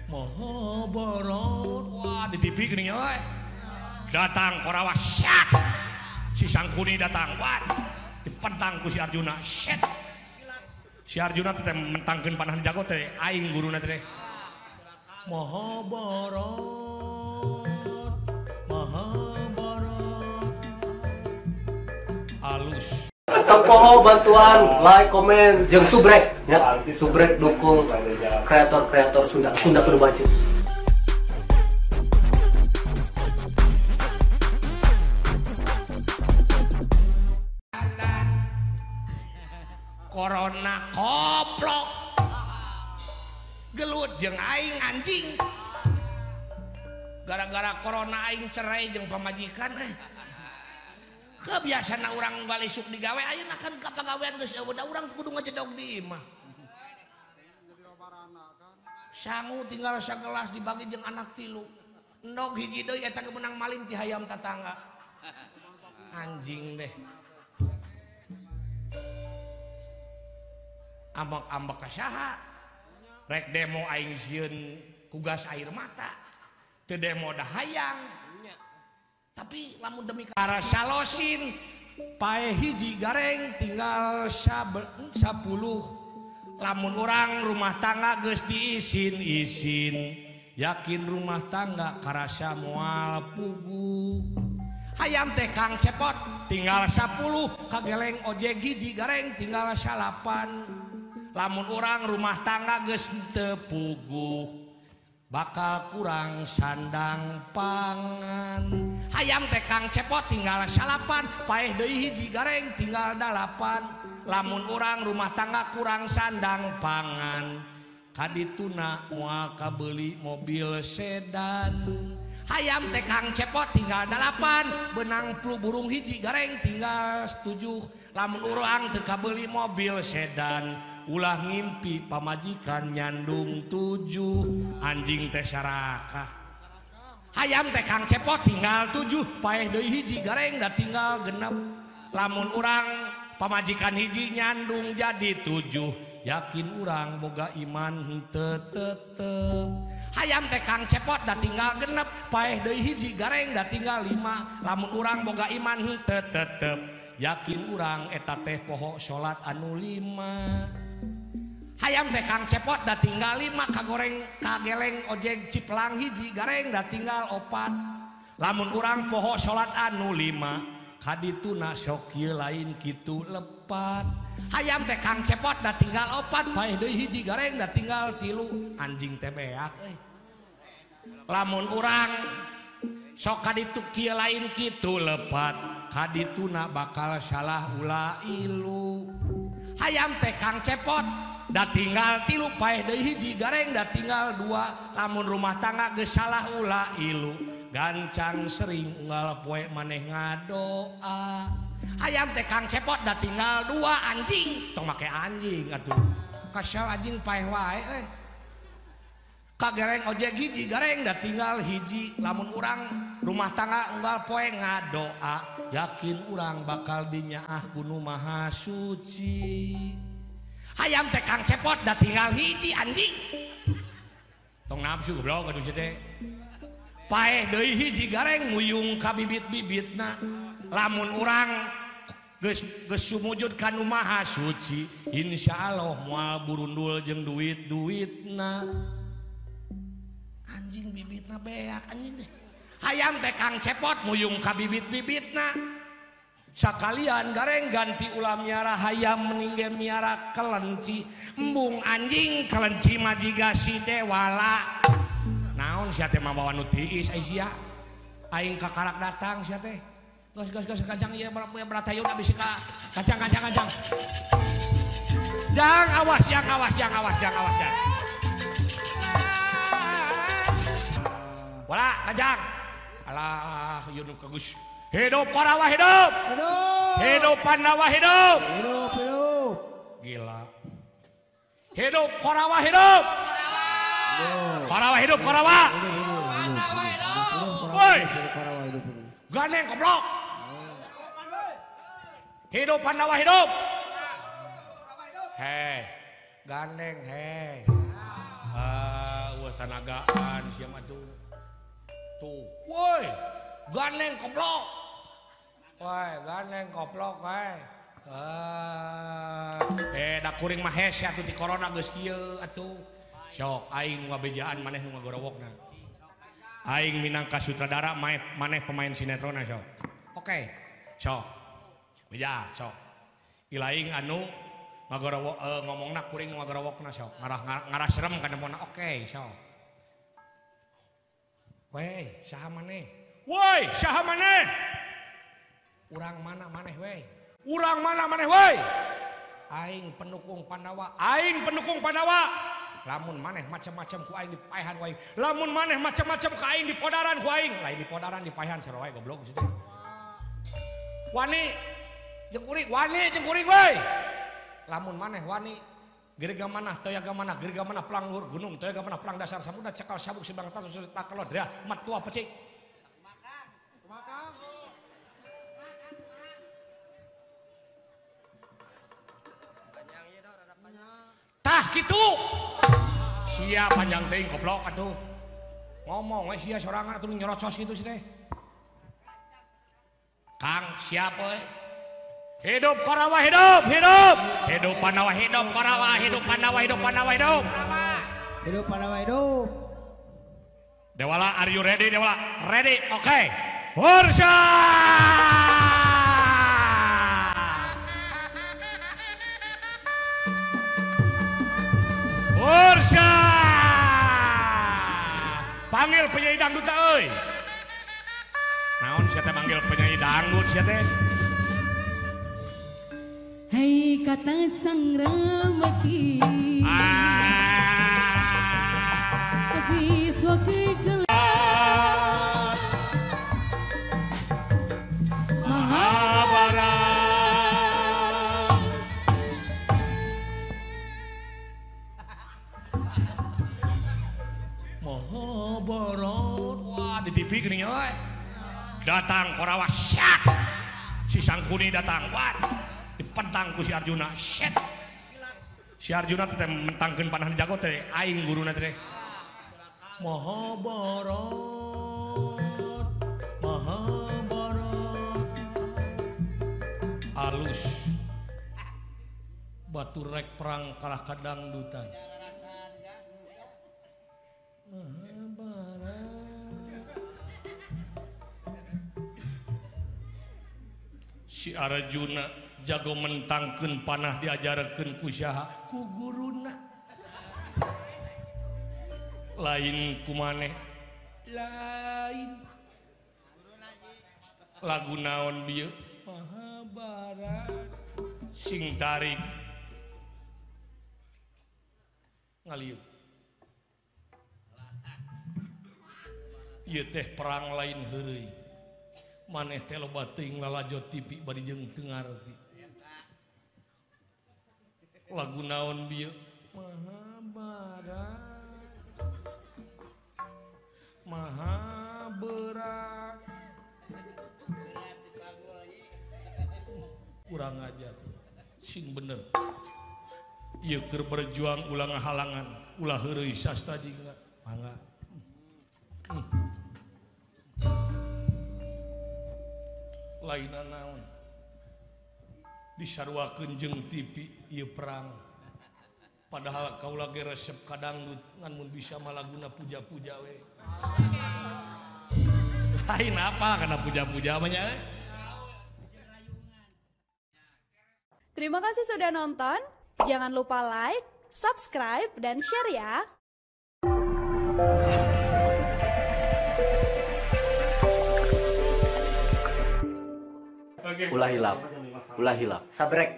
Mahabharat. Wah, di TV gini ya. Datang Korawa syak. Si Sangkuni datang. Wah, dipentang ku si Arjuna. Syet. Si Arjuna teh mentangkeun panahan jago teh aing guruna teh. Mahabharat. Mahabharat. Alus. Poho bantuan like, komen, jeung subrek ya. Subrek dukung kreator-kreator Sunda kudu baca. Corona koplok. Gelut jeung aing anjing. Gara-gara corona aing cerai jeung pamajikan kebiasaan orang balisuk digawe ayeuna kan kapagawean geus udah urang kudu ngajedog di imah. Sangu tinggal sagelas dibagi jeung anak tilu. Endog hiji deui eta menang maling ti hayam tatangga. Anjing deh. Ambak-ambak ka saha? Rek demo aing sieun kugas air mata. Teu demo da hayang. Tapi lamun demi cara salosin pae hiji gareng tinggal 10. Lamun orang rumah tangga geus diisin-isin, yakin rumah tangga karasa moal pugu. Hayam teh Kang Cepot tinggal 10, kageleng ojek hiji gareng tinggal 8. Lamun orang rumah tangga geus teu pugu, bakal kurang sandang pangan. Hayam teh Kang Cepot tinggal 8, paeh deui hiji gareng tinggal 8. Lamun urang rumah tangga kurang sandang pangan, kadituna moal kabeuli mobil sedan. Hayam teh Kang Cepot tinggal 8, benang flu burung hiji gareng tinggal 7. Lamun urang teu kabeuli mobil sedan, ulah ngimpi pamajikan nyandung 7. Anjing teh sarakah. Hayam teh Kang Cepot tinggal 7, paeh deui hiji gareng da tinggal 6. Lamun urang pamajikan hiji nyandung jadi 7, yakin urang boga iman tetep. Hayam teh Kang Cepot da tinggal 6, paeh deui hiji gareng da tinggal 5. Lamun urang boga iman tetep, yakin urang eta teh poho salat anu 5. Hayam teh Kang Cepot da tinggal 5, kageleng ojek ciplang hiji gareng da tinggal 4. Lamun urang poho salat anu 5, kadituna sok kieu lain kitu lepat. Hayam teh Kang Cepot da tinggal 4, paeh deui hiji gareng da tinggal 3. Anjing teh beak lamun urang sok kaditu kieu lain kitu lepat, kadituna bakal salah ulah ilu. Hayam teh Kang Cepot da tinggal 3, paeh deui hiji gareng da tinggal 2. Lamun rumah tangga geus salah ulah ilu, gancang sering unggal poe maneh ngadoa. Hayam teh Kang Cepot da tinggal 2, anjing tong make anjing atuh. Kasal anjing paeh wae kagereng ojek hiji gareng da tinggal hiji. Lamun urang rumah tangga unggal poe ngadoa, yakin urang bakal dinyaah ku Nu Maha Suci. Hayam teh Kang Cepot da tinggal hiji, anjing tong nafsu goblok atuh teh. Paeh deui hiji gareng muyung ka bibit-bibitna. Lamun urang geus sumujud ka Nu Maha Suci, insyaallah moal burundul jeung duit-duitna. Anjing bibitna beak anjing teh. Hayam teh Kang Cepot muyung ka bibit-bibitna. Sakalian gareng ganti ulah miara hayam meningge miara kelenci. Embung anjing kelenci majiga si dewala. Naon sia teh mabawa nu tiis ai sia. Aing kakarak datang sia teh. Geus kancang ieu beratayun abis ka kancang. Jang awas. Wala kancang. Alah ieu nu kagus. Hidup Korawa hidup. Hidup Pandawa hidup. Gila. Hidup Korawa hidup. Korawa hidup Korawa. Woi. Gandeng goblok. Hidup Pandawa hidup. Hei. Gandeng hei. satanagaan siapa tuh woi ganeng koplok woi ganeng koplok woi dak kuring mah hese atuh di corona geus kieu atuh sok aing ngabejaan maneh nu ngagorowokna aing minangka sutradara maneh pemain sinetron sok oke sok beja sok ilaing anu ngagorowok ngomongna kuring ngagorowokna sok ngarah serem kana mona oke sok weh saha maneh woi saha maneh urang mana maneh weh urang mana maneh woi aing pendukung Pandawa lamun maneh macam-macam ku aing dipaehan ku aing lamun maneh macam-macam ku aing dipodaran ku aing lain dipodaran dipaehan sarua wae goblok situ wani jeung kuring woi lamun maneh wani gerega manah toyaga manah gerega manah pelang luhur gunung toyaga manah pelang dasar samudra cekal sabuk sibang tatus takelot drea mat tua pecik tah gitu sia panjang teuing goblok atuh ngomong we sia sorangan atuh nyerocos gitu sih teh Kang siapa we hidup Korawa hidup Pandawa hidup Korawa hidup Pandawa hidup Dewala are you ready Dewala ready oke Bursa Bursa panggil penyanyi dangdut euy naon sia teh manggil penyanyi dangdut sia teh hai kata sang ramaki tapi suaki kelak Mahabharata wah di TV gini oi datang Korawa syak si Sangkuni datang wah dipentang ku si Arjuna shit si Arjuna teh mentangkeun panah jago teh aing guruna teh Mahabharata alus batu rek perang kalah kadangdutan si Arjuna jago mentangkeun panah diajarkeun ku saha ku guruna lain ku maneh lain lagu naon bieu Mahabharata sing tarik ngalieu ieu teh perang lain heureuy maneh teh loba teuing lalajo TV bari jeung teu ngarti lagu naon bieu Mahabharata kurang ajar sing bener ieu keur berjuang ulah ngahalangan ulah heureuy sasta jingga mangga laina naon disarwakeun jeung TV ieu perang padahal kaula ge resep kadangdut ngan mun bisa mah laguna puja-puja we lain apa kana puja-puja mah nya Terima kasih sudah nonton. Jangan lupa like, subscribe, dan share ya. Ulah hilap. Sabrek.